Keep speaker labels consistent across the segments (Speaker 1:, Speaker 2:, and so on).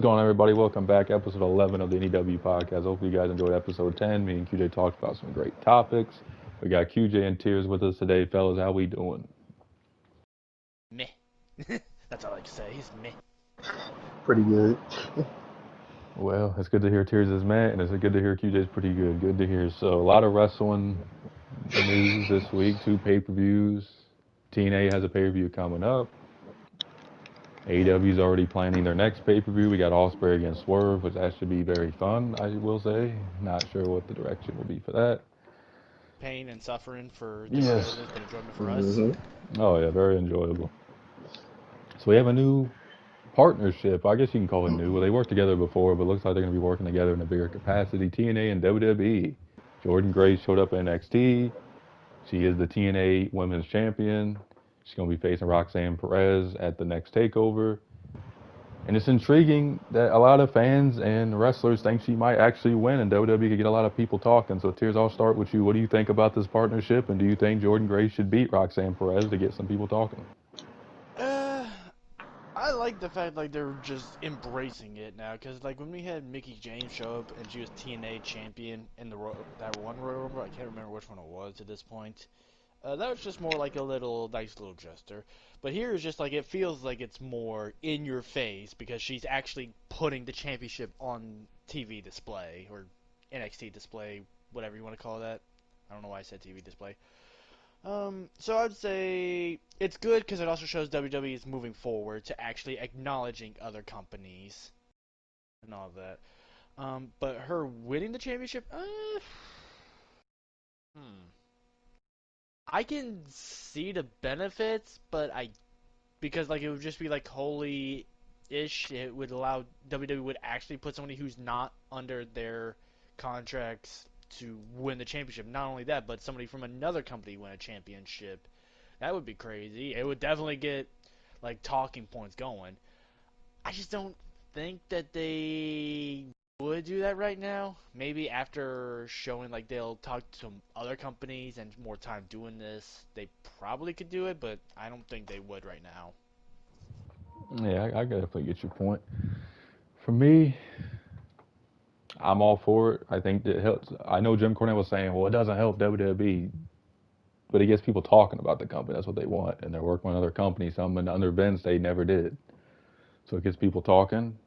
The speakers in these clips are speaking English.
Speaker 1: What's going on, everybody? Welcome back, episode 11 of the NEW podcast. Hopefully, you guys enjoyed episode 10. Me and QJ talked about some great topics. We got QJ and Tears with us today, fellas. How we doing?
Speaker 2: Meh. That's all I like to say. He's meh.
Speaker 3: Pretty good.
Speaker 1: Well, it's good to hear Tears is mad, and it's good to hear QJ's pretty good. Good to hear. So, a lot of wrestling news this week. 2 pay-per-views. TNA has a pay-per-view coming up. AEW's already planning their next pay-per-view. We got Ospreay against Swerve, which that should be very fun, I will say. Not sure what the direction will be for that.
Speaker 2: Pain and suffering for the
Speaker 1: Yes.
Speaker 2: fans, but enjoyment for us.
Speaker 1: Oh, yeah, very enjoyable. So we have a new partnership. I guess you can call it new. Well, they worked together before, but it looks like they're going to be working together in a bigger capacity. TNA and WWE. Jordynne Grace showed up in NXT. She is the TNA Women's Champion. She's going to be facing Roxanne Perez at the next TakeOver. And it's intriguing that a lot of fans and wrestlers think she might actually win, and WWE could get a lot of people talking. So, Tears, I'll start with you. What do you think about this partnership, and do you think Jordynne Grace should beat Roxanne Perez to get some people talking?
Speaker 2: I like the fact like they're just embracing it now, because like when we had Mickie James show up and she was TNA champion in that one Royal Rumble, I can't remember which one it was at this point. That was just more like a nice little gesture. But here is just like it feels like it's more in your face because she's actually putting the championship on TV display or NXT display, whatever you want to call that. I don't know why I said TV display. So I'd say it's good because it also shows WWE is moving forward to actually acknowledging other companies and all of that. But her winning the championship, I can see the benefits, but because like it would just be like holy-ish. It would allow WWE would actually put somebody who's not under their contracts to win the championship. Not only that, but somebody from another company win a championship. That would be crazy. It would definitely get like talking points going. I just don't think that they would do that right now. Maybe after showing like they'll talk to some other companies and more time doing this, they probably could do it, but I don't think they would right now.
Speaker 1: Yeah, I definitely get your point. For me, I'm all for it. I think that it helps. I know Jim Cornette was saying, well, it doesn't help WWE, but it gets people talking about the company. That's what they want. And they're working with other companies. Something under Vince they never did. So it gets people talking.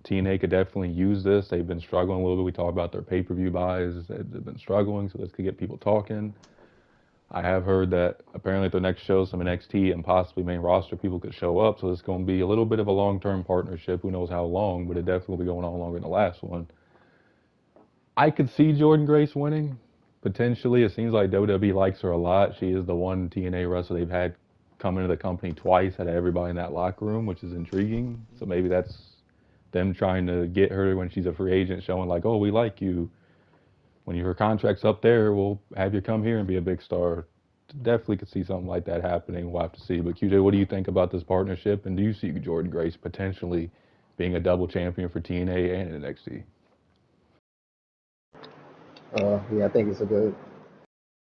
Speaker 1: TNA could definitely use this. They've been struggling a little bit. We talked about their pay-per-view buys. They've been struggling, so this could get people talking. I have heard that apparently at their next show, some NXT and possibly main roster people could show up. So it's going to be a little bit of a long-term partnership. Who knows how long, but it definitely will be going on longer than the last one. I could see Jordynne Grace winning, potentially. It seems like WWE likes her a lot. She is the one TNA wrestler they've had come into the company twice, had everybody in that locker room, which is intriguing. So maybe that's them trying to get her when she's a free agent, showing like, oh, we like you. When your contract's up there, we'll have you come here and be a big star. Definitely could see something like that happening. We'll have to see. But QJ, what do you think about this partnership? And do you see Jordynne Grace potentially being a double champion for TNA and NXT?
Speaker 3: Yeah, I think it's a good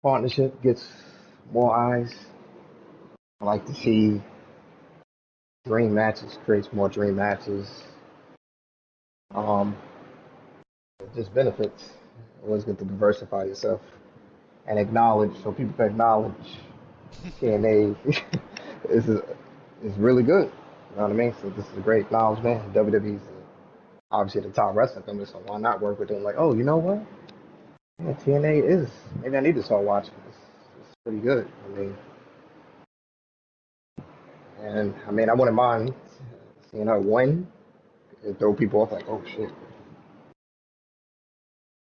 Speaker 3: partnership. Gets more eyes. I like to see dream matches, creates more dream matches. It just benefits. Always good to diversify yourself and acknowledge, so people can acknowledge TNA is really good. You know what I mean? So this is a great acknowledgement. WWE's obviously the top wrestling company, so why not work with them? Like, oh, you know what? Yeah, TNA is. Maybe I need to start watching. It's pretty good. I wouldn't mind seeing her win. It throw people off like, oh shit.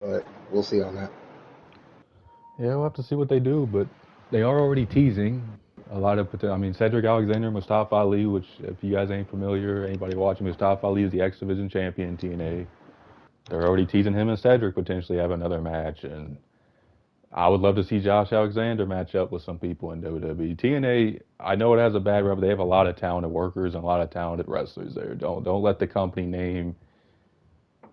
Speaker 3: But we'll see on that.
Speaker 1: Yeah, we'll have to see what they do, but they are already teasing a lot of potential. I mean, Cedric Alexander, Mustafa Ali, which if you guys ain't familiar, anybody watching, Mustafa Ali is the X Division champion in TNA. They're already teasing him and Cedric potentially have another match, and I would love to see Josh Alexander match up with some people in WWE. TNA, I know it has a bad rep, but they have a lot of talented workers and a lot of talented wrestlers there. Don't let the company name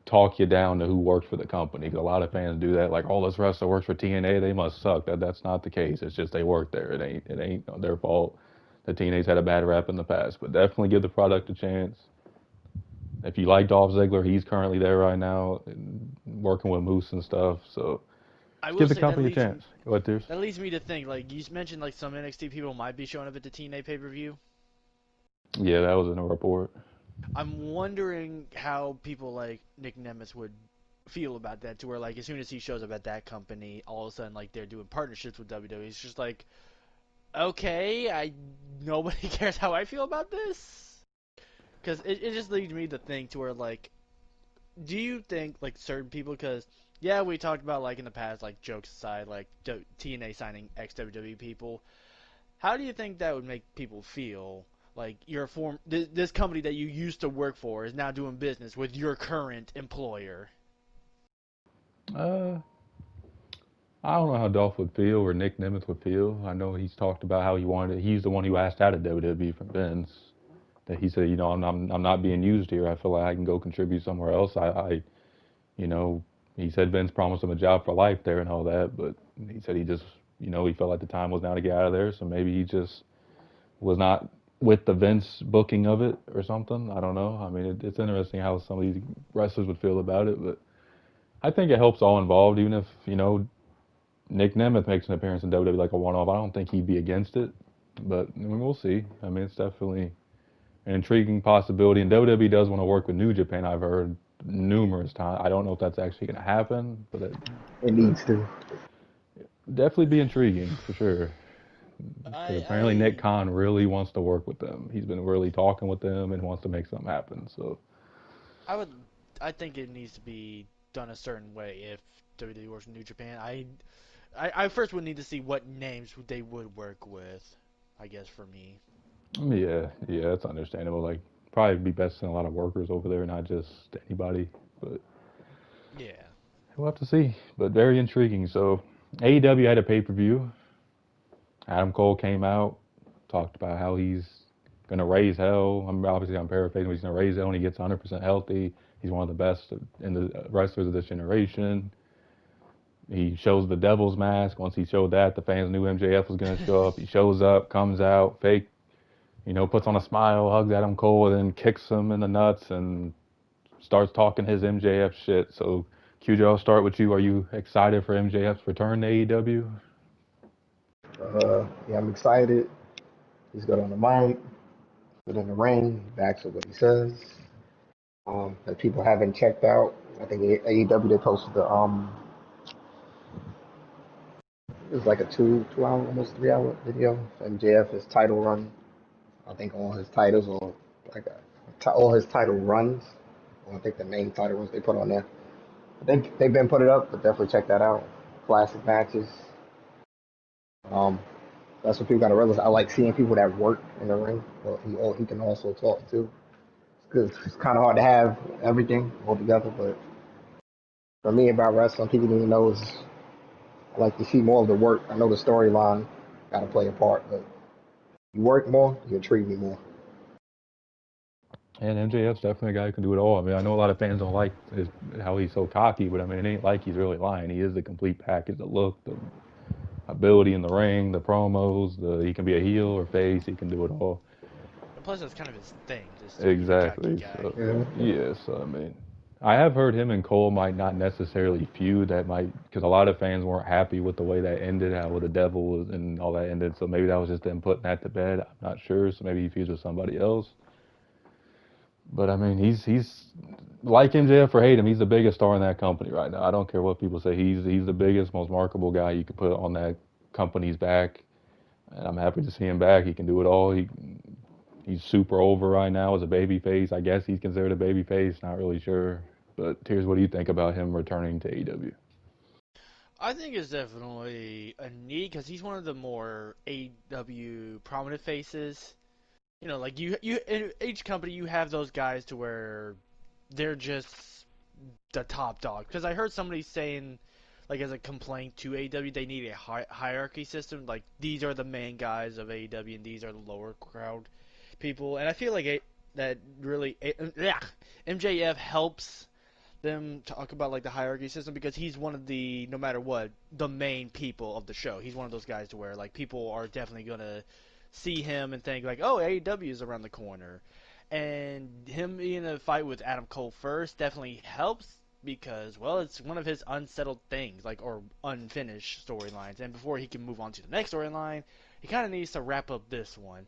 Speaker 1: talk you down to who works for the company. Because a lot of fans do that, like, oh, this wrestler works for TNA, they must suck. That's not the case. It's just they work there. It ain't their fault. The TNA's had a bad rep in the past, but definitely give the product a chance. if you like Dolph Ziggler, he's currently there right now, working with Moose and stuff. So
Speaker 2: I
Speaker 1: just
Speaker 2: will
Speaker 1: give the
Speaker 2: say that
Speaker 1: company a
Speaker 2: leads
Speaker 1: chance. What there's?
Speaker 2: that leads me to think, like you mentioned, like some NXT people might be showing up at the TNA pay-per-view.
Speaker 1: Yeah, that was in a report.
Speaker 2: I'm wondering how people like Nick Nemeth would feel about that, to where like as soon as he shows up at that company, all of a sudden like they're doing partnerships with WWE. It's just like, okay, nobody cares how I feel about this, because it just leads me to think to where like, do you think like certain people, because yeah, we talked about like in the past, like jokes aside, like TNA signing ex WWE people. How do you think that would make people feel? Like this company that you used to work for is now doing business with your current employer.
Speaker 1: Uh, I don't know how Dolph would feel or Nick Nemeth would feel. I know he's talked about how he wanted. He's the one who asked out of WWE from Vince. That he said, I'm not being used here. I feel like I can go contribute somewhere else. You know, he said Vince promised him a job for life there and all that, but he said he just, he felt like the time was now to get out of there. So maybe he just was not with the Vince booking of it or something. I don't know. I mean, it's interesting how some of these wrestlers would feel about it, but I think it helps all involved. Even if Nick Nemeth makes an appearance in WWE like a one-off, I don't think he'd be against it. But I mean, we'll see. I mean, it's definitely an intriguing possibility. And WWE does want to work with New Japan. I've heard numerous times. I don't know if that's actually going to happen, but
Speaker 3: It needs to.
Speaker 1: definitely be intriguing for sure. Because apparently Nick
Speaker 2: I
Speaker 1: Khan really wants to work with them. He's been really talking with them and wants to make something happen. So
Speaker 2: I would I think it needs to be done a certain way if WWE works with New Japan. I first would need to see what names they would work with. I guess for me.
Speaker 1: yeah, that's understandable. Like probably be best to send a lot of workers over there, not just anybody. But
Speaker 2: Yeah.
Speaker 1: we'll have to see. But very intriguing. So AEW had a pay-per-view. Adam Cole came out, talked about how he's gonna raise hell. I'm paraphrasing. He's gonna raise hell when he gets 100% healthy. He's one of the best in the wrestlers of this generation. He shows the devil's mask. Once he showed that, the fans knew MJF was gonna show up. He shows up, comes out, fake, puts on a smile, hugs Adam Cole, and then kicks him in the nuts and starts talking his MJF shit. So, QJ, I'll start with you. Are you excited for MJF's return to AEW?
Speaker 3: Yeah, I'm excited. He's good on the mic, good in the ring. He backs up what he says. That people haven't checked out. I think AEW they posted the it was like a 2 hour, almost 3 hour video. MJF his title run. I think all his titles or like all his title runs. I think the main title runs they put on there. I think they've been put it up, but definitely check that out. Classic matches. Um, that's what people got to realize. I like seeing people that work in the ring. But he can also talk too. Because it's kind of hard to have everything all together. But for me about wrestling, people need to know is I like to see more of the work. I know the storyline got to play a part, but you work more, you intrigue me more.
Speaker 1: And MJF's definitely a guy who can do it all. I mean, I know a lot of fans don't like how he's so cocky, but I mean, it ain't like he's really lying. He is the complete package: the look, the ability in the ring, the promos. He can be a heel or face. He can do it all.
Speaker 2: And plus, that's kind of his thing, just to be the cocky
Speaker 1: Exactly.
Speaker 2: guy.
Speaker 1: So,
Speaker 3: Yeah.
Speaker 1: yeah. So I mean, I have heard him and Cole might not necessarily feud. That might because a lot of fans weren't happy with the way that ended, how the devil was and all that ended. So maybe that was just them putting that to bed. I'm not sure. So maybe he feuds with somebody else. But I mean, he's like MJF or hate him. He's the biggest star in that company right now. I don't care what people say. He's the biggest, most marketable guy you could put on that company's back. And I'm happy to see him back. He can do it all. He's super over right now as a baby face. I guess he's considered a baby face. Not really sure. But Tears, what do you think about him returning to AEW?
Speaker 2: I think it's definitely a need because he's one of the more AEW prominent faces. You know, like you in each company you have those guys to where they're just the top dog. Because I heard somebody saying, like as a complaint to AEW, they need a hierarchy system. Like these are the main guys of AEW and these are the lower crowd people. And I feel like that really MJF helps them talk about like the hierarchy system because he's one of the, no matter what, the main people of the show. He's one of those guys to where like people are definitely gonna see him and think like, oh, AEW is around the corner. And him being in a fight with Adam Cole first definitely helps because, well, it's one of his unsettled things, like, or unfinished storylines. And before he can move on to the next storyline, he kind of needs to wrap up this one.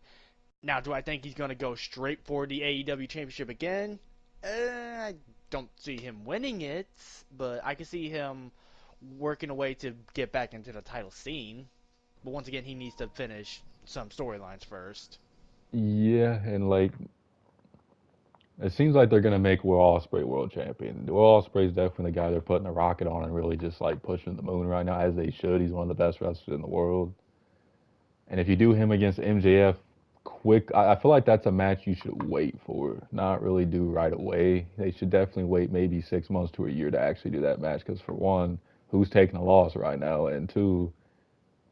Speaker 2: Now, do I think he's going to go straight for the AEW Championship again? I don't see him winning it, but I can see him working a way to get back into the title scene. But once again, he needs to finish some storylines first.
Speaker 1: Yeah, and like it seems like they're gonna make Will Ospreay world champion. Will Ospreay's definitely the guy they're putting a rocket on and really just like pushing the moon right now, as they should. He's one of the best wrestlers in the world. And if you do him against MJF quick, I feel like that's a match you should wait for, not really do right away. They should definitely wait maybe 6 months to a year to actually do that match because for one, who's taking a loss right now, and two,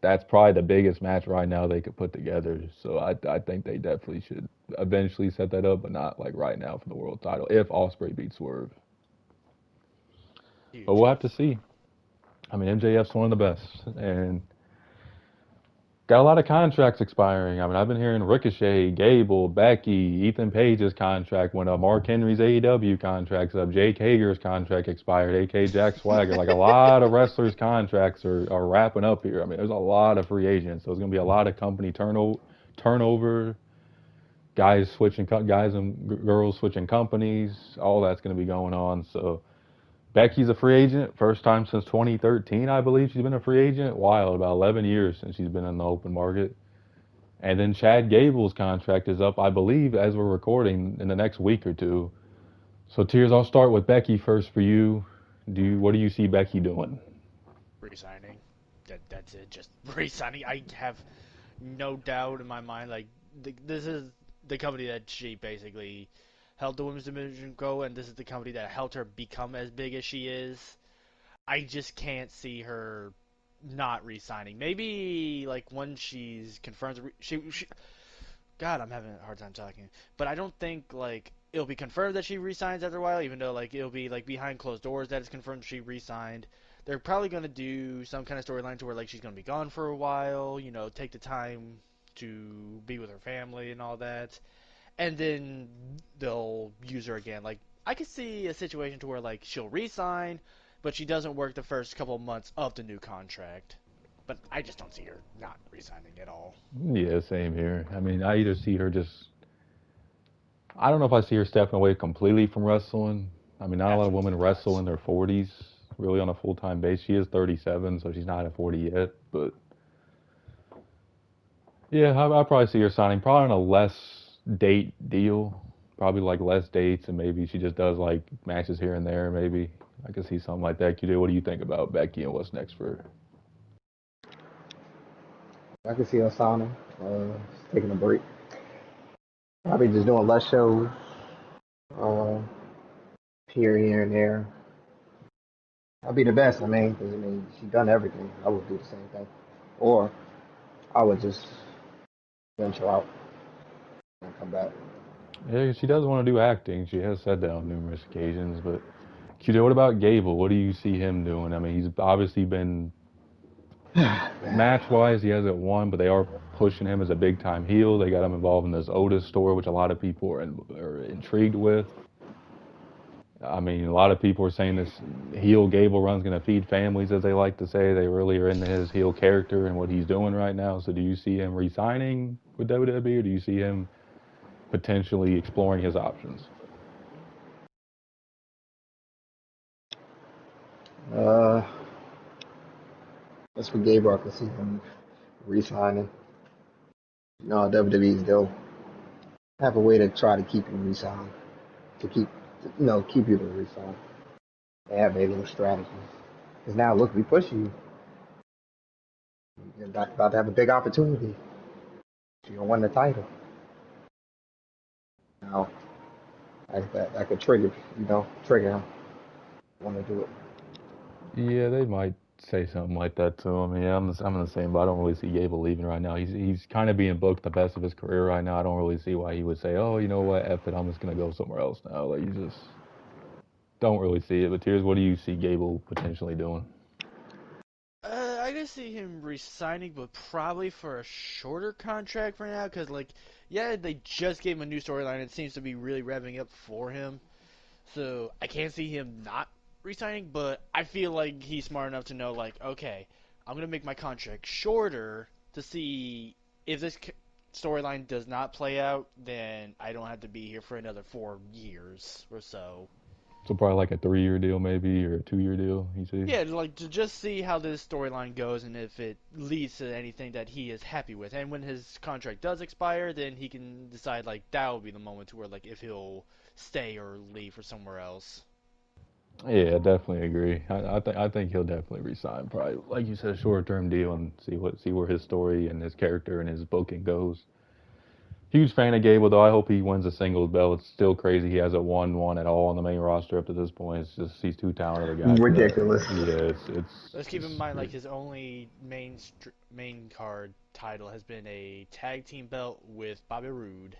Speaker 1: that's probably the biggest match right now they could put together. So I think they definitely should eventually set that up, but not like right now for the world title if Ospreay beats Swerve. But
Speaker 2: Huge.
Speaker 1: we'll have to see. I mean, MJF's one of the best, and got a lot of contracts expiring. I mean, I've been hearing Ricochet, Gable, Becky, Ethan Page's contract went up, Mark Henry's AEW contract's up, Jake Hager's contract expired, AK Jack Swagger. Like a lot of wrestlers' contracts are wrapping up here. I mean, there's a lot of free agents, so there's going to be a lot of company turnover, guys switching, guys and girls switching companies. All that's going to be going on. So Becky's a free agent, first time since 2013, I believe she's been a free agent. Wild, about 11 years since she's been in the open market. And then Chad Gable's contract is up, I believe, as we're recording in the next week or two. So Tears, I'll start with Becky first for you. What do you see Becky doing?
Speaker 2: Resigning. That's it. Just resigning. I have no doubt in my mind. Like this is the company that she basically helped the women's division go, and this is the company that helped her become as big as she is. I just can't see her not resigning. Maybe like when she's confirmed, she God, I'm having a hard time talking. But I don't think like it'll be confirmed that she resigns after a while, even though like it'll be like behind closed doors that it's confirmed she resigned. They're probably gonna do some kind of storyline to where like she's gonna be gone for a while, take the time to be with her family and all that, and then they'll use her again. Like I could see a situation to where like she'll resign, but she doesn't work the first couple of months of the new contract. But I just don't see her not resigning at all.
Speaker 1: Yeah, same here. I mean, I either see her just, I don't know if I see her stepping away completely from wrestling. I mean, not a lot of women
Speaker 2: Absolutely not.
Speaker 1: wrestle in their 40s, really on a full-time basis. She is 37, so she's not at 40 yet. But yeah, I probably see her signing probably on a less date deal, probably like less dates, and maybe she just does like matches here and there. Maybe I could see something like that. What do you think about Becky and what's next for her?
Speaker 3: I can see us signing, taking a break. Probably just doing less shows, uh, here and there. I'd be the best. I mean, 'cause, I mean, she done everything. I would do the same thing, or I would just venture out and come back.
Speaker 1: Yeah, she does want to do acting. She has said that on numerous occasions. But QJ, what about Gable? What do you see him doing? I mean, he's obviously been match-wise, he hasn't won, but they are pushing him as a big-time heel. They got him involved in this Otis story, which a lot of people are intrigued with. I mean, a lot of people are saying this heel Gable run's going to feed families, as they like to say. They really are into his heel character and what he's doing right now. So do you see him re-signing with WWE, or do you see him potentially exploring his options?
Speaker 3: Uh, as for Gabriel, I can see him re-signing. WWE's they'll have a way to try to keep him re-signed, to keep you to re-sign. They have their little strategies. Because now, look, we push you. You're about to have a big opportunity. You're gonna win the title. Now, that could trigger him. Want to do it.
Speaker 1: Yeah, they might say something like that to him. Yeah, I'm in the same, but I don't really see Gable leaving right now. He's kind of being booked the best of his career right now. I don't really see why he would say, oh, you know what, F it, I'm just gonna go somewhere else now. Like, you just don't really see it. But Tears, what do you see Gable potentially doing?
Speaker 2: I guess see him resigning, but probably for a shorter contract for now. Because, like, yeah, they just gave him a new storyline. It seems to be really revving up for him. So I can't see him not resigning, but I feel like he's smart enough to know, like, okay, I'm going to make my contract shorter to see if this storyline does not play out, then I don't have to be here for another 4 years or so.
Speaker 1: So probably like a 3-year deal maybe, or a 2-year deal, you see?
Speaker 2: Yeah, like to just see how this storyline goes and if it leads to anything that he is happy with. And when his contract does expire, then he can decide like that will be the moment to where like if he'll stay or leave for somewhere else.
Speaker 1: Yeah, I definitely agree. I think he'll definitely resign. Probably, like you said, a short-term deal and see where his story and his character and his booking goes. Huge fan of Gable though. I hope he wins a singles belt. It's still crazy he hasn't won one at all on the main roster up to this point. It's just he's too talented a guy.
Speaker 3: Ridiculous.
Speaker 1: Yeah,
Speaker 2: Let's keep in mind like his only main card title has been a tag team belt with Bobby Roode.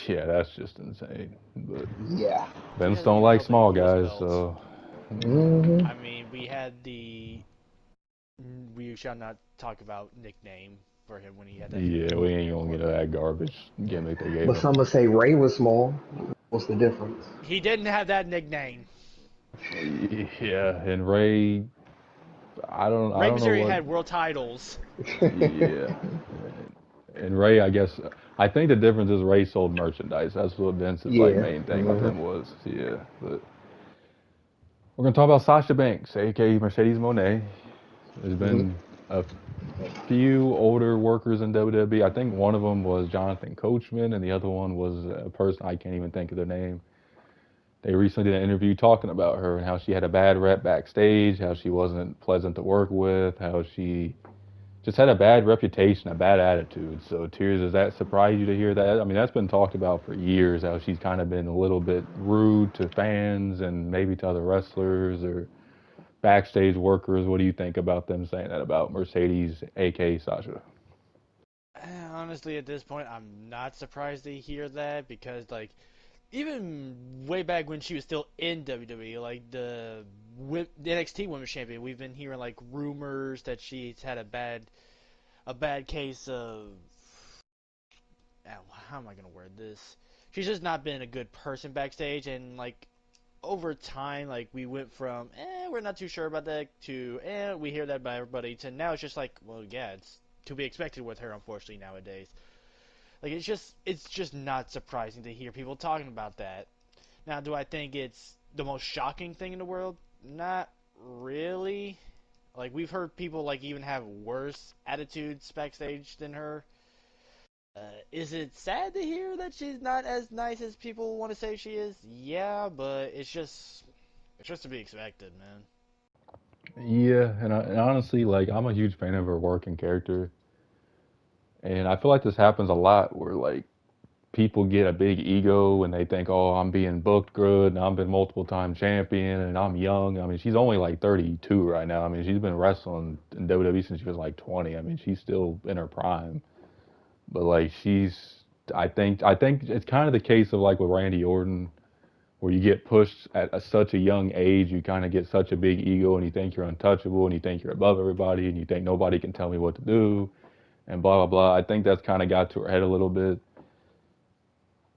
Speaker 1: yeah, that's just insane. But
Speaker 3: Yeah.
Speaker 1: Vince
Speaker 2: He
Speaker 1: don't
Speaker 2: hasn't
Speaker 1: like
Speaker 2: even
Speaker 1: small
Speaker 2: held a US
Speaker 1: guys,
Speaker 2: belt.
Speaker 1: so
Speaker 3: Hmm.
Speaker 2: I mean, we had we shall not talk about nickname for him when he had that.
Speaker 1: yeah, we ain't gonna get that garbage gimmick they gave
Speaker 3: But
Speaker 1: him.
Speaker 3: some would say Ray was small. What's the difference?
Speaker 2: He didn't have that nickname.
Speaker 1: Yeah, and Ray, I don't
Speaker 2: Rey
Speaker 1: know
Speaker 2: Mysterio
Speaker 1: what.
Speaker 2: had world titles.
Speaker 1: Yeah, and Ray, I guess I think the difference is Ray sold merchandise. That's what Vince's like
Speaker 3: Yeah.
Speaker 1: main thing with
Speaker 3: Hmm.
Speaker 1: him was. Yeah, but we're gonna talk about Sasha Banks, aka Mercedes Moné. There's
Speaker 3: Hmm.
Speaker 1: been a few older workers in WWE. I think one of them was Jonathan Coachman, and the other one was a person I can't even think of their name. They recently did an interview talking about her and how she had a bad rep backstage, how she wasn't pleasant to work with, how she just had a bad reputation, a bad attitude. So, Tears, does that surprise you to hear that? I mean, that's been talked about for years, how she's kind of been a little bit rude to fans and maybe to other wrestlers or backstage workers. What do you think about them saying that about Mercedes, aka Sasha?
Speaker 2: Honestly, at this point, I'm not surprised to hear that because, like, even way back when she was still in WWE, like the NXT Women's Champion, we've been hearing like rumors that she's had a bad case of how am I gonna word this? She's just not been a good person backstage, and like over time, like we went from we're not too sure about that to we hear that by everybody to now it's just like well yeah it's to be expected with her unfortunately nowadays. Like it's just not surprising to hear people talking about that. Now, do I think it's the most shocking thing in the world? Not really. Like we've heard people like even have worse attitudes backstage than her. Is it sad to hear that she's not as nice as people want to say she is? Yeah, but it's just to be expected, man.
Speaker 1: Yeah, and honestly, like I'm a huge fan of her work and character, and I feel like this happens a lot where like people get a big ego and they think, oh, I'm being booked good and I'm been multiple time champion and I'm young. I mean, she's only like 32 right now. I mean, she's been wrestling in WWE since she was like 20. I mean, she's still in her prime. But like I think it's kind of the case of like with Randy Orton, where you get pushed at such a young age, you kind of get such a big ego and you think you're untouchable and you think you're above everybody and you think nobody can tell me what to do and blah blah blah. I think that's kind of got to her head a little bit.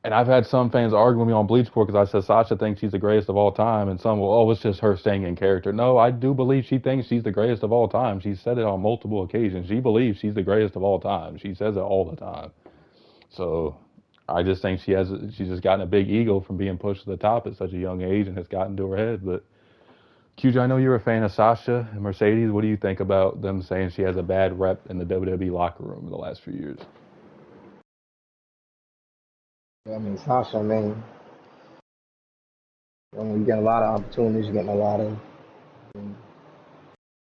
Speaker 1: And I've had some fans argue with me on Bleach Report because I said Sasha thinks she's the greatest of all time, and some will, oh, it's just her staying in character. No, I do believe she thinks she's the greatest of all time. She's said it on multiple occasions. She believes she's the greatest of all time. She says it all the time. So I just think she's just gotten a big ego from being pushed to the top at such a young age, and it's gotten to her head. But QJ, I know you're a fan of Sasha and Mercedes. What do you think about them saying she has a bad rep in the WWE locker room in the last few years?
Speaker 3: I mean, Sasha, I mean, you get a lot of opportunities, you're getting a lot of,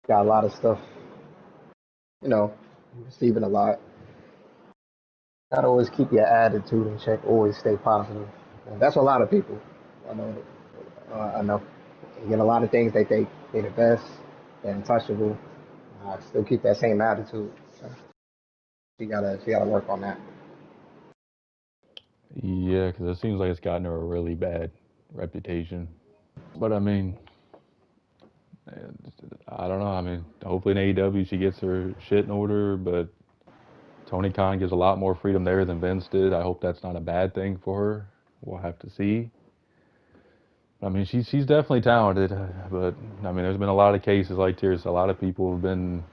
Speaker 3: got a lot of stuff, you know, receiving a lot. Gotta always keep your attitude in check, always stay positive. And that's a lot of people. I know, I know. You get a lot of things they think they're the best, they're untouchable. I still keep that same attitude. So she gotta work on that.
Speaker 1: Yeah, because it seems like it's gotten her a really bad reputation. But I mean, And I don't know. I mean, hopefully in AEW she gets her shit in order, but Tony Khan gives a lot more freedom there than Vince did. I hope that's not a bad thing for her. We'll have to see. I mean, she's definitely talented, but I mean, there's been a lot of cases like Tears. A lot of people have been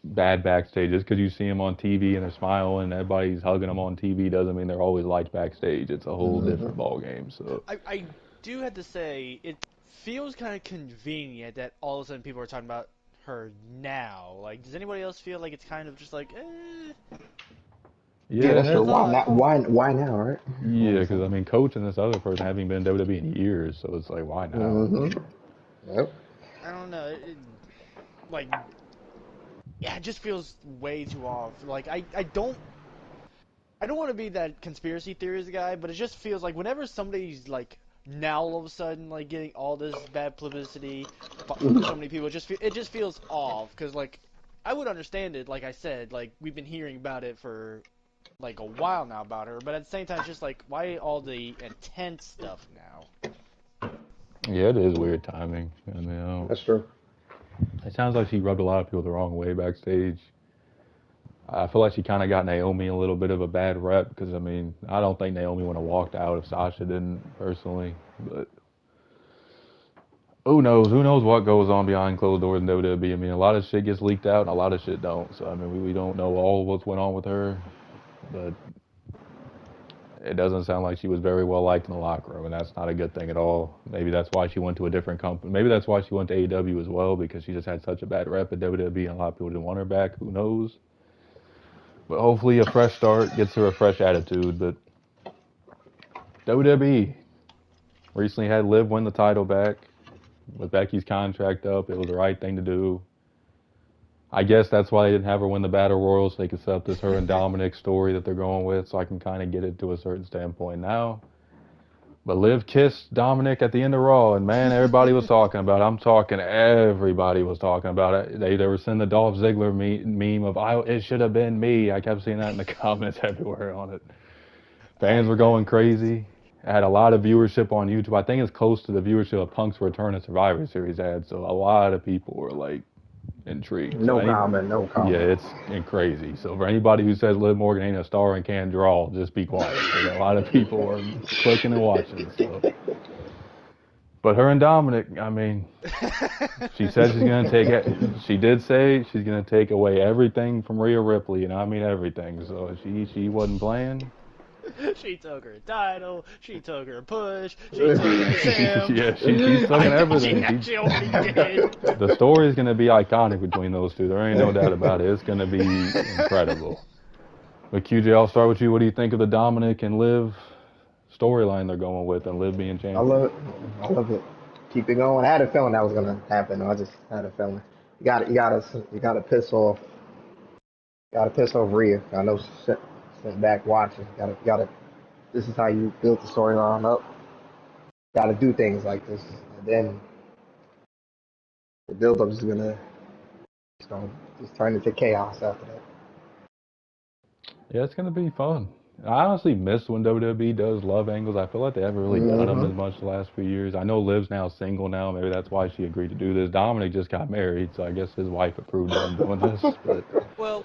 Speaker 1: bad backstage. Just because you see them on TV and they're smiling, and everybody's hugging them on TV, doesn't mean they're always liked backstage. It's a whole different ball game. So
Speaker 2: I do have to say, it feels kind of convenient that all of a sudden people are talking about her now. Like, does anybody else feel like it's kind of just like,
Speaker 3: Yeah, that's true.
Speaker 2: That's
Speaker 3: Why
Speaker 2: odd.
Speaker 3: not? Why now, right?
Speaker 1: yeah, because I mean, Coach and this other person haven't been in WWE in years, so it's like, why now?
Speaker 3: Mm-hmm. Yep.
Speaker 2: I don't know. Like, yeah, it just feels way too off. Like, I don't want to be that conspiracy theories guy, but it just feels like whenever somebody's like now all of a sudden like getting all this bad publicity from so many people, it just feels off. Because like I would understand it, like I said, like we've been hearing about it for like a while now about her, but at the same time, it's just like why all the intense stuff now?
Speaker 1: Yeah, it is weird timing. I mean,
Speaker 3: That's true.
Speaker 1: it sounds like she rubbed a lot of people the wrong way backstage. I feel like she kind of got Naomi a little bit of a bad rep because, I mean, I don't think Naomi would have walked out if Sasha didn't, personally. But who knows? Who knows what goes on behind closed doors in WWE? I mean, a lot of shit gets leaked out and a lot of shit don't. So, I mean, we don't know all what's went on with her. But it doesn't sound like she was very well liked in the locker room, and that's not a good thing at all. Maybe that's why she went to a different company. Maybe that's why she went to AEW as well, because she just had such a bad rep at WWE and a lot of people didn't want her back. Who knows? But hopefully a fresh start gets her a fresh attitude. But WWE recently had Liv win the title back with Becky's contract up. It was the right thing to do. I guess that's why they didn't have her win the Battle Royal, so they could set up this her and Dominic story that they're going with, so I can kind of get it to a certain standpoint now. But Liv kissed Dominic at the end of Raw, and man, everybody was talking about it. I'm talking, everybody was talking about it. They were sending the Dolph Ziggler meme of, it should have been me. I kept seeing that in the comments everywhere on it. Fans were going crazy. It had a lot of viewership on YouTube. I think it's close to the viewership of Punk's Return and Survivor Series had, so a lot of people were like intrigued.
Speaker 3: No comment. No comment.
Speaker 1: Yeah, it's crazy. So for anybody who says Liv Morgan ain't a star and can't draw, just be quiet. A lot of people are clicking and watching. So. But her and Dominic, I mean, she said she's gonna take it. She did say she's gonna take away everything from Rhea Ripley, and I mean everything. So she wasn't playing.
Speaker 2: She took her title. She took her push. She took her Sam.
Speaker 1: Yeah, she's taking everything.
Speaker 2: She already did.
Speaker 1: The story is going to be iconic between those two. There ain't no doubt about it. It's going to be incredible. But QJ, I'll start with you. What do you think of the Dominic and Liv storyline they're going with, and Liv being champion?
Speaker 3: I love it. I love it. Keep it going. I had a feeling that was gonna happen. I just had a feeling. You gotta piss off. Gotta piss off Rhea. I know she sent back watching. Gotta. This is how you build the storyline up. Gotta do things like this, and then the build up is gonna just turn into chaos after that.
Speaker 1: Yeah, it's going to be fun. I honestly miss when WWE does love angles. I feel like they haven't really done them as much the last few years. I know Liv's now single now. Maybe that's why she agreed to do this. Dominic just got married, so I guess his wife approved of him doing this. But
Speaker 2: Well,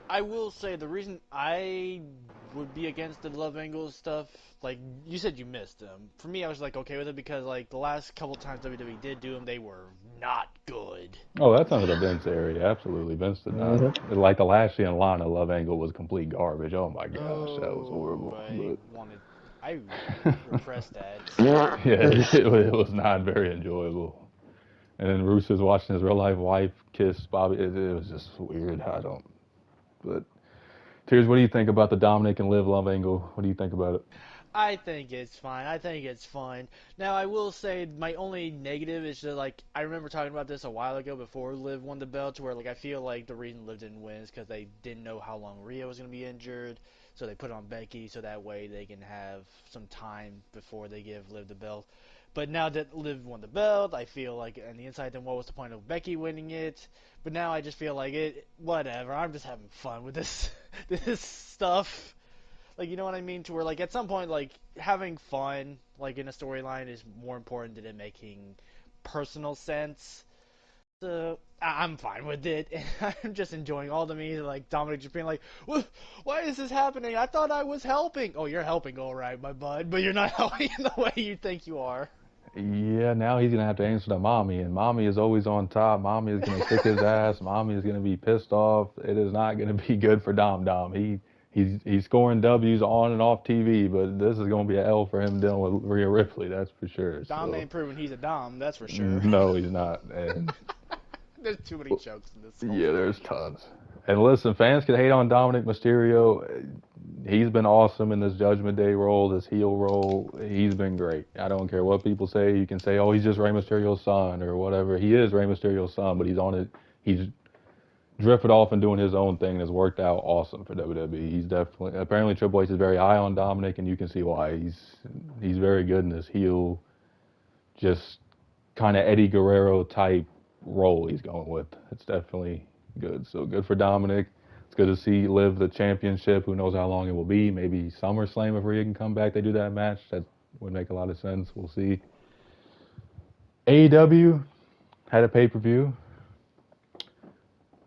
Speaker 2: I will say the reason I would be against the love angles stuff, like you said, you missed them. For me, I was like okay with it because like the last couple times WWE did do them, they were not good.
Speaker 1: oh, that's under the Vince area. Absolutely, Vince did not. Like the Lashley and Lana love angle was complete garbage. Oh my gosh, that was horrible.
Speaker 2: I repressed that.
Speaker 1: Yeah, it was not very enjoyable. And then Russo's watching his real life wife kiss Bobby. It was just weird. But Tears, what do you think about the Dominic and Liv love angle? What do you think about it?
Speaker 2: I think it's fine. I think it's fun. Now, I will say my only negative is that, like, I remember talking about this a while ago before Liv won the belt, where, like, I feel like the reason Liv didn't win is because they didn't know how long Rhea was going to be injured, so they put it on Becky so that way they can have some time before they give Liv the belt. But now that Liv won the belt, I feel like on the inside, then what was the point of Becky winning it? But now I just feel like whatever. I'm just having fun with this, this stuff. Like, you know what I mean? To where, like, at some point, like, having fun, like, in a storyline is more important than it making personal sense. So I'm fine with it. I'm just enjoying all the memes, like Dominic just being like, "Why is this happening? I thought I was helping." Oh, you're helping, all right, my bud, but you're not helping in the way you think you are.
Speaker 1: Yeah, now he's gonna have to answer to mommy, and mommy is always on top. Mommy is gonna kick his ass. Mommy is gonna be pissed off. It is not gonna be good for Dom Dom. He's scoring W's on and off TV, but this is gonna be an L for him dealing with Rhea Ripley. That's for sure.
Speaker 2: Dom
Speaker 1: So
Speaker 2: ain't proving he's a Dom, that's for sure.
Speaker 1: no, he's not. And
Speaker 2: There's too many jokes in this.
Speaker 1: yeah, there's tons. And listen, fans can hate on Dominic Mysterio. He's been awesome in this Judgment Day role, this heel role. He's been great. I don't care what people say. You can say, "Oh, he's just Rey Mysterio's son" or whatever. He is Rey Mysterio's son, but he's on it. He's drifted off and doing his own thing, and has worked out awesome for WWE. He's definitely, apparently Triple H is very high on Dominic, and you can see why. He's very good in this heel, just kind of Eddie Guerrero type role he's going with. It's definitely good. So good for Dominic. It's good to see Liv the championship. Who knows how long it will be? Maybe SummerSlam if Rhea can come back. They do that match. That would make a lot of sense. We'll see. AEW had a pay-per-view.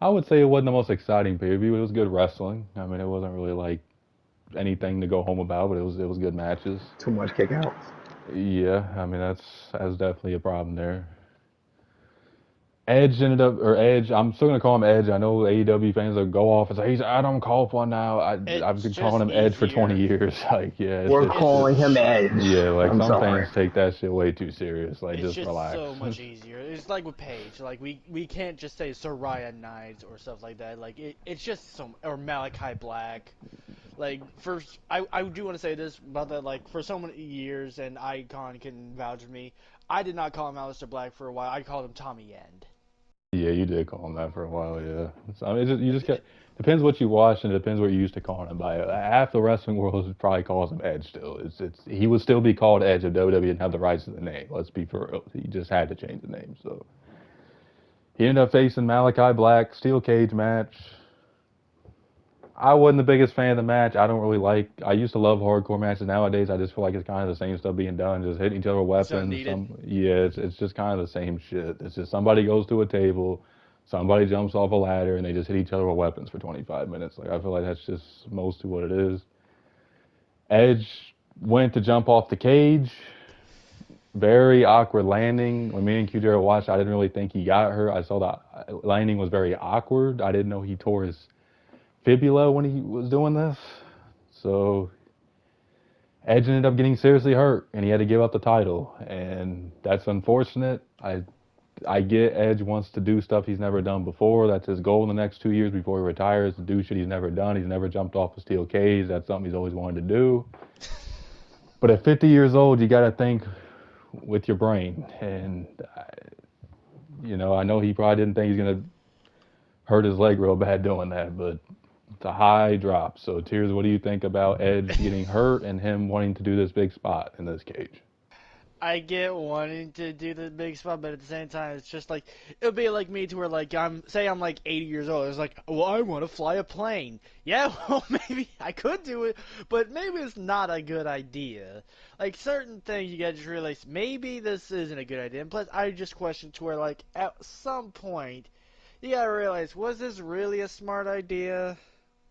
Speaker 1: I would say it wasn't the most exciting pay-per-view. It was good wrestling. I mean, it wasn't really like anything to go home about, but it was good matches.
Speaker 3: Too much kickouts.
Speaker 1: Yeah, I mean that's definitely a problem there. Edge ended up, or Edge, I'm still gonna call him Edge. I know AEW fans will go off and say he's Adam Copeland now. I've been calling him Edge for 20 years. Like, yeah,
Speaker 3: we're calling him Edge.
Speaker 1: Yeah, like
Speaker 3: I'm
Speaker 1: some
Speaker 3: sorry.
Speaker 1: fans take that shit way too serious. Like,
Speaker 2: It's
Speaker 1: just relax.
Speaker 2: so much easier. It's like with Paige. Like we can't just say Soraya Knights or stuff like that. Like it's just or Malachi Black. Like first, I do want to say this about that. Like for so many years, and Icon can vouch for me. I did not call him Aleister Black for a while. I called him Tommy End.
Speaker 1: Yeah, you did call him that for a while. Yeah, so, I mean, you just get depends what you watch and it depends what you used to calling him by. Half the wrestling world probably calls him Edge still. It's he would still be called Edge if WWE didn't have the rights to the name. Let's be for real. He just had to change the name. So he ended up facing Malachi Black, steel cage match. I wasn't the biggest fan of the match. I don't really like. I used to love hardcore matches. Nowadays, I just feel like it's kind of the same stuff being done, just hitting each other with weapons. Yeah, it's just kind of the same shit. It's just somebody goes to a table, somebody jumps off a ladder, and they just hit each other with weapons for 25 minutes. Like I feel like that's just mostly what it is. Edge went to jump off the cage. Very awkward landing. When me and QJ watched, I didn't really think he got hurt. I saw the landing was very awkward. I didn't know he tore his fibula when he was doing this. So Edge ended up getting seriously hurt and he had to give up the title, and that's unfortunate. I get Edge wants to do stuff he's never done before. That's his goal in the next 2 years before he retires, to do shit he's never done. He's never jumped off a steel cage. That's something he's always wanted to do. But at 50 years old, you got to think with your brain. And I know he probably didn't think he's going to hurt his leg real bad doing that, but it's a high drop. So, Tears, what do you think about Edge getting hurt and him wanting to do this big spot in this cage?
Speaker 2: I get wanting to do the big spot, but at the same time, it's just like it would be like me to where like I'm like 80 years old. It's like, well, I want to fly a plane. Yeah, well, maybe I could do it, but maybe it's not a good idea. Like certain things, you gotta just realize maybe this isn't a good idea. And plus, I just question to where like at some point, you gotta realize, was this really a smart idea?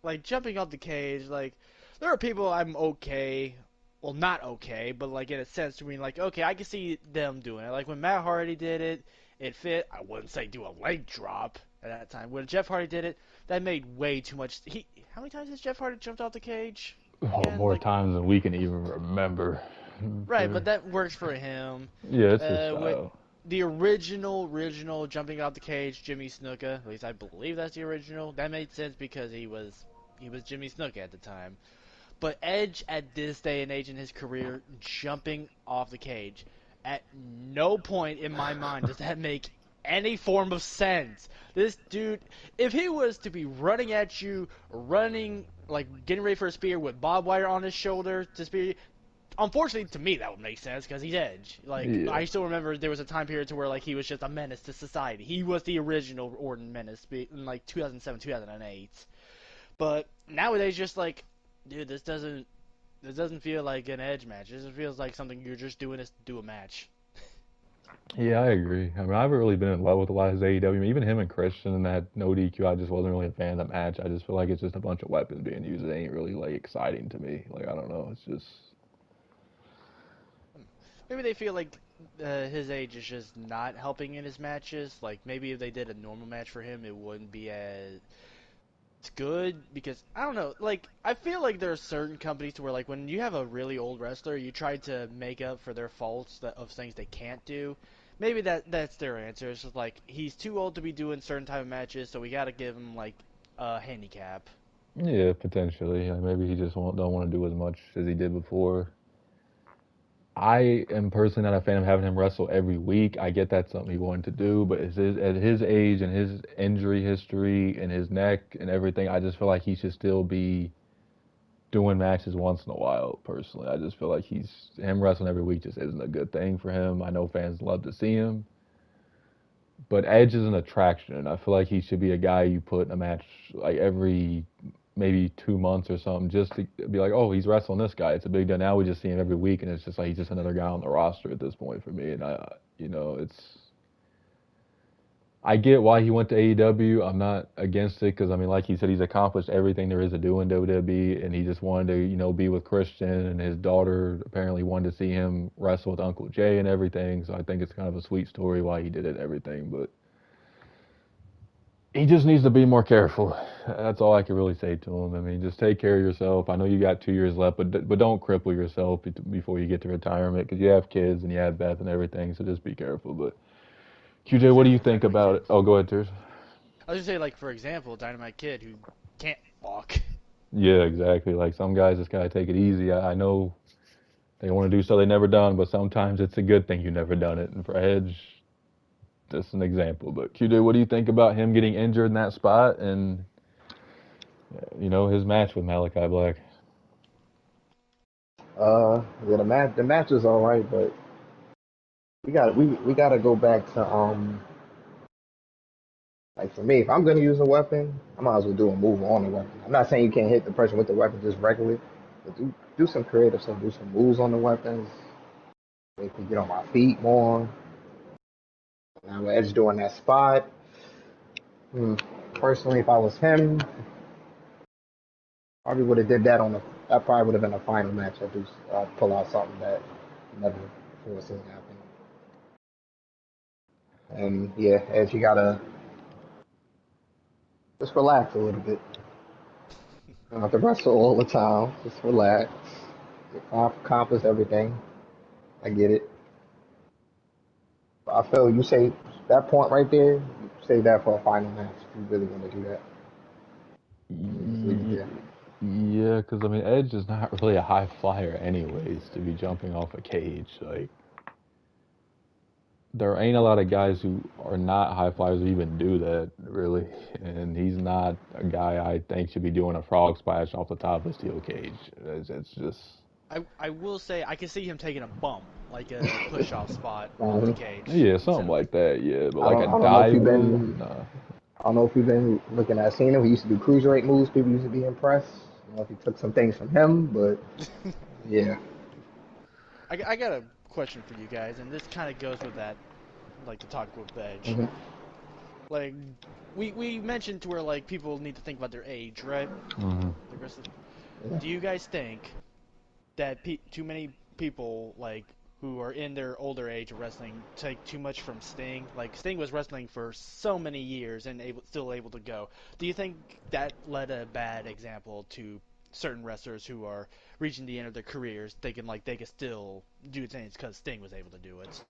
Speaker 2: Like jumping off the cage, like there are people I'm okay. Well, not okay, but like in a sense, I mean, like, okay, I can see them doing it. Like when Matt Hardy did it, it fit. I wouldn't say do a leg drop at that time. When Jeff Hardy did it, that made way too much. How many times has Jeff Hardy jumped off the cage?
Speaker 1: Oh, more times than we can even remember.
Speaker 2: Right, but that works for him.
Speaker 1: Yeah, it's his style.
Speaker 2: The original jumping off the cage, Jimmy Snuka. At least I believe that's the original. That made sense because he was Jimmy Snuka at the time. But Edge, at this day and age in his career, jumping off the cage, at no point in my mind does that make any form of sense. This dude, if he was to be running at you, like getting ready for a spear with barbed wire on his shoulder to spear you, unfortunately to me that would make sense because he's Edge. Like yeah. I still remember there was a time period to where like he was just a menace to society. He was the original Orton menace in like 2007, 2008. But nowadays, just like, dude, this doesn't feel like an Edge match. This feels like something you're just doing to do a match.
Speaker 1: Yeah, I agree. I mean, I haven't really been in love with a lot of his AEW. I mean, even him and Christian and that no DQ, I just wasn't really a fan of the match. I just feel like it's just a bunch of weapons being used. It ain't really like exciting to me. Like I don't know. It's just
Speaker 2: Maybe they feel like his age is just not helping in his matches. Like maybe if they did a normal match for him, it wouldn't be as good because I don't know. Like I feel like there are certain companies where like when you have a really old wrestler, you try to make up for their faults of things they can't do. Maybe that's their answer. It's just like he's too old to be doing certain type of matches, so we got to give him like a handicap.
Speaker 1: yeah, potentially. Maybe he just don't want to do as much as he did before. I am personally not a fan of having him wrestle every week. I get that's something he wanted to do, but at his age and his injury history and his neck and everything, I just feel like he should still be doing matches once in a while. Personally, I just feel like him wrestling every week just isn't a good thing for him. I know fans love to see him, but Edge is an attraction, and I feel like he should be a guy you put in a match like every maybe 2 months or something, just to be like, oh, he's wrestling this guy. It's a big deal. Now we just see him every week, and it's just like he's just another guy on the roster at this point for me. And I get why he went to AEW. I'm not against it because I mean, like he said, he's accomplished everything there is to do in WWE, and he just wanted to, be with Christian, and his daughter apparently wanted to see him wrestle with Uncle Jay and everything. So I think it's kind of a sweet story why he did it and everything, but he just needs to be more careful. That's all I can really say to him. I mean, just take care of yourself. I know you got 2 years left, but don't cripple yourself before you get to retirement because you have kids and you have Beth and everything. So just be careful. But
Speaker 2: I
Speaker 1: QJ,
Speaker 2: was
Speaker 1: what
Speaker 2: gonna
Speaker 1: do
Speaker 2: say
Speaker 1: you
Speaker 2: for
Speaker 1: think
Speaker 2: Dynamite
Speaker 1: about
Speaker 2: Kid.
Speaker 1: it? Oh, go ahead, Tears.
Speaker 2: I was gonna say like for example, Dynamite Kid who can't walk.
Speaker 1: Yeah, exactly. Like some guys just gotta take it easy. I know they want to do so they never done, but sometimes it's a good thing you never done it. And for Edge, just an example. But QJ, what do you think about him getting injured in that spot and his match with Malachi Black?
Speaker 3: Yeah, the match was all right, but we gotta go back to like for me, if I'm gonna use a weapon, I might as well do a move on the weapon. I'm not saying you can't hit the person with the weapon just regularly, but do some creative stuff, do some moves on the weapons, make me get on my feet more. Now Edge doing that spot. Hmm, personally, if I was him, probably would have did that on the. That probably would have been a final match. I do pull out something that never before seen happen. And yeah, Edge, you gotta just relax a little bit. You don't have to wrestle all the time. Just relax. You accomplished everything. I get it. But I feel you say that point right there. You save that for a final match if you really want to do that. You just leave it
Speaker 1: Y-
Speaker 3: there.
Speaker 1: Yeah, because I mean, Edge is not really a high flyer, anyways, to be jumping off a cage. Like, there ain't a lot of guys who are not high flyers who even do that, really. And he's not a guy I think should be doing a frog splash off the top of a steel cage. It's just,
Speaker 2: I will say I can see him taking a bump, like a push off spot off the
Speaker 3: Mhm.
Speaker 2: cage
Speaker 1: yeah,
Speaker 2: instead
Speaker 1: something
Speaker 2: of.
Speaker 1: like that, yeah. But
Speaker 3: I
Speaker 1: like
Speaker 3: don't.
Speaker 1: a
Speaker 3: I don't know if you've
Speaker 1: diver,
Speaker 3: been.
Speaker 1: nah.
Speaker 3: I don't know if you've been looking at Cena. He used to do cruiserweight moves. People used to be impressed. I don't know if he took some things from him, but yeah.
Speaker 2: I got a question for you guys, and this kind of goes with that, like the talk with Edge.
Speaker 3: Hmm.
Speaker 2: Like we mentioned to where like people need to think about their age, right?
Speaker 1: Hmm.
Speaker 2: Like wrestlers.
Speaker 3: Yeah.
Speaker 2: Do you guys think that too many people like who are in their older age of wrestling take too much from Sting? Like Sting was wrestling for so many years and still able to go. Do you think that led a bad example to certain wrestlers who are reaching the end of their careers, thinking like they could still do things because Sting was able to do it?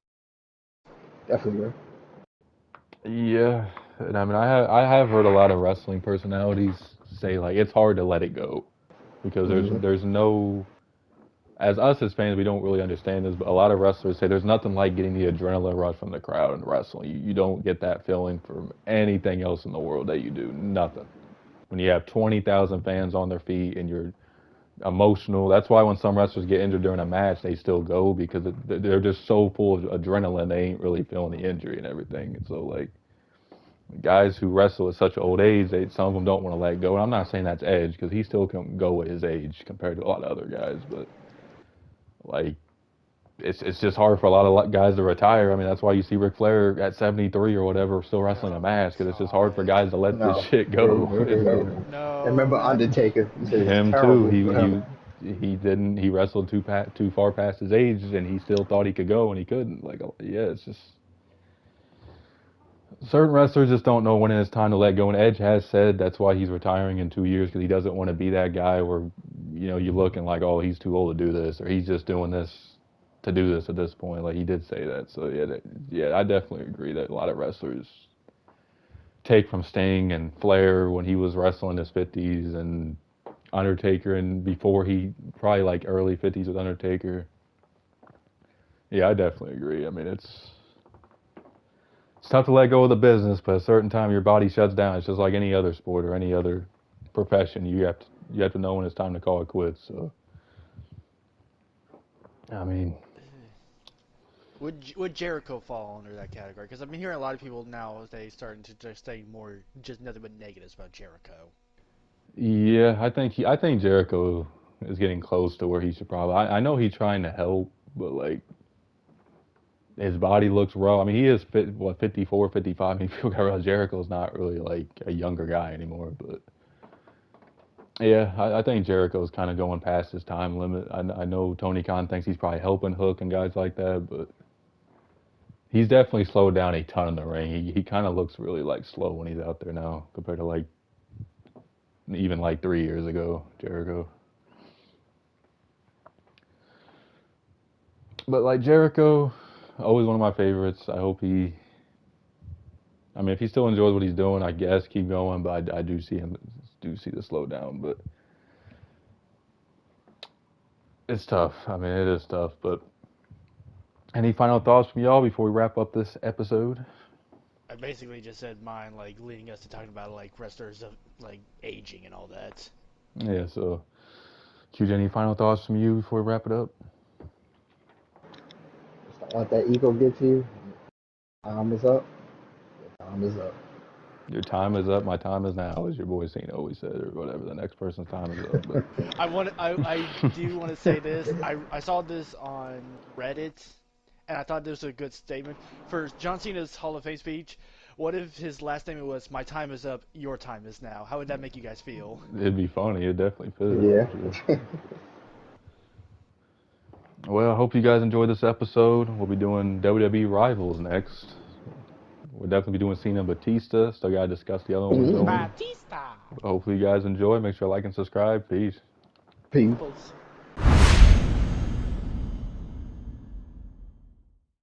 Speaker 3: Definitely.
Speaker 1: Yeah, and I mean, I have heard a lot of wrestling personalities say like it's hard to let it go because there's
Speaker 3: Hmm.
Speaker 1: there's no as us as fans we don't really understand this, but a lot of wrestlers say there's nothing like getting the adrenaline rush from the crowd in wrestling. You don't get that feeling from anything else in the world that you do. Nothing. When you have 20,000 fans on their feet and you're emotional, that's why when some wrestlers get injured during a match, they still go because they're just so full of adrenaline they ain't really feeling the injury and everything. And so like guys who wrestle at such an old age, some of them don't want to let go. And I'm not saying that's Edge because he still can go at his age compared to a lot of other guys, but like it's just hard for a lot of guys to retire. I mean, that's why you see Ric Flair at 73 or whatever still wrestling a match, because it's just hard for guys to let this shit go.
Speaker 2: No.
Speaker 3: And remember Undertaker? You said it was
Speaker 1: Him
Speaker 3: terrible
Speaker 1: too.
Speaker 3: for him.
Speaker 1: He wrestled too far past his age, and he still thought he could go, and he couldn't. Like, yeah, it's just certain wrestlers just don't know when it's time to let go. And Edge has said that's why he's retiring in 2 years, because he doesn't want to be that guy where, you know, you're looking like, oh, he's too old to do this, or he's just doing this to do this at this point. Like, he did say that. So yeah, I definitely agree that a lot of wrestlers take from Sting and Flair when he was wrestling his 50s, and Undertaker, and before he probably like early 50s with Undertaker. Yeah, I definitely agree. I mean, it's tough to let go of the business, but at a certain time your body shuts down. It's just like any other sport or any other profession. You have to know when it's time to call it quits. So, I mean,
Speaker 2: Would Jericho fall under that category? Because I've been hearing a lot of people now they starting to just say more, just nothing but negatives about Jericho.
Speaker 1: yeah, I think Jericho is getting close to where he should probably. I know he's trying to help, but like his body looks raw. I mean, he is 54, 55. I mean, people gotta realize Jericho's not really like a younger guy anymore. But yeah, I think Jericho's kind of going past his time limit. I know Tony Khan thinks he's probably helping Hook and guys like that, but he's definitely slowed down a ton in the ring. He kind of looks really like slow when he's out there now compared to like even like 3 years ago, Jericho. But like Jericho, always one of my favorites. I hope I mean, if he still enjoys what he's doing, I guess keep going. But I do see the slowdown. But it's tough. I mean, it is tough. But any final thoughts from y'all before we wrap up this episode?
Speaker 2: I basically just said mine, like leading us to talking about like wrestlers of like aging and all that.
Speaker 1: Yeah. So, Q, any final thoughts from you before we wrap it up?
Speaker 3: Just don't let that ego get to you. Time is up. Your time is up.
Speaker 1: Your time is up. My time is now, as your boy Cena always said, or whatever. The next person's time is up. But
Speaker 2: I do want to say this. I saw this on Reddit, and I thought this was a good statement for John Cena's Hall of Fame speech. What if his last statement was, "My time is up, your time is now"? How would that make you guys feel?
Speaker 1: it'd be funny. It'd definitely fit.
Speaker 3: Yeah.
Speaker 1: Sure. Well, I hope you guys enjoyed this episode. We'll be doing WWE Rivals next. We'll definitely be doing Cena and Batista. Still got to discuss the other one we're doing.
Speaker 2: Batista!
Speaker 1: Hopefully you guys enjoy. Make sure to like and subscribe. Peace.
Speaker 3: Peace.